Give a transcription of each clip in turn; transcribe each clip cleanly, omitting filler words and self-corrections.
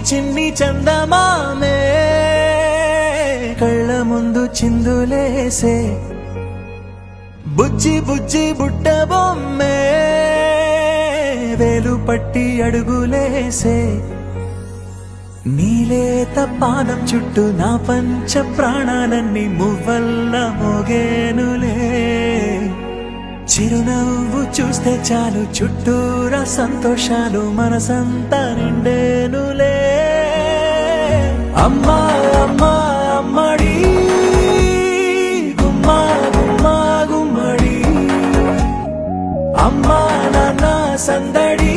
చిన్ని చందమామే కళ్ళ ముందు చిందులేసే బుజ్జి బుజ్జి బుట్ట బొమ్మే వేలు పట్టి అడుగులేసే నీలేత పాదం చుట్టూ నా పంచ ప్రాణాలన్నీ మువ్వల్ల మోగేనులే చిరునవ్వు చూస్తే చాలు చుట్టూరా సంతోషాలు మనసంతా నిండేనులే అమ్మా అమ్మా అమ్మడి గుమ్మా గుమ్మా గుమ్మడి అమ్మా నాన్న సందడి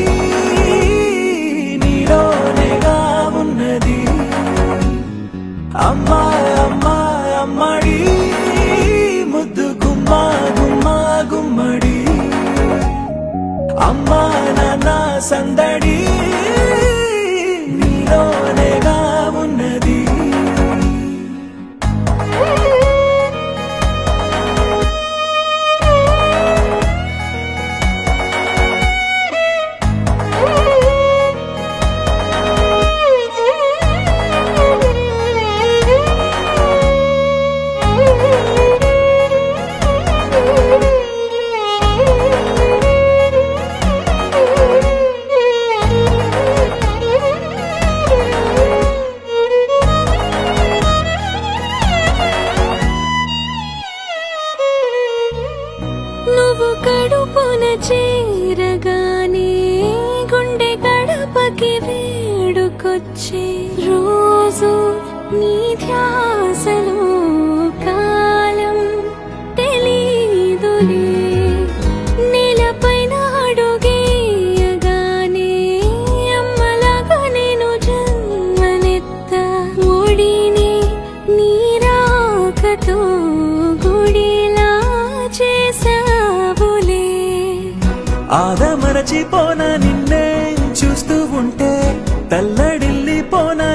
నీలోనేగా ఉన్నది అమ్మా అమ్మా అమ్మడి ముద్దు గుమ్మా గుమ్మా గుమ్మడి అమ్మా నాన్న సందడి నీలోనేగా ఉన్నది నువ్వు కడుపున చేరగానే గుండె గడపకి వేడుకొచ్చే రోజు నీ ధ్యాసలో కాలం తెలీదులే నేలపైన అడుగేయగానే అమ్మలాగా నేను జన్మనెత్త ఒడిని నీ రాకతో గుడిలా చేసావులే ఆదమరచిపోనా నిన్నే చూస్తూ ఉంటే తల్లడిల్లిపోనా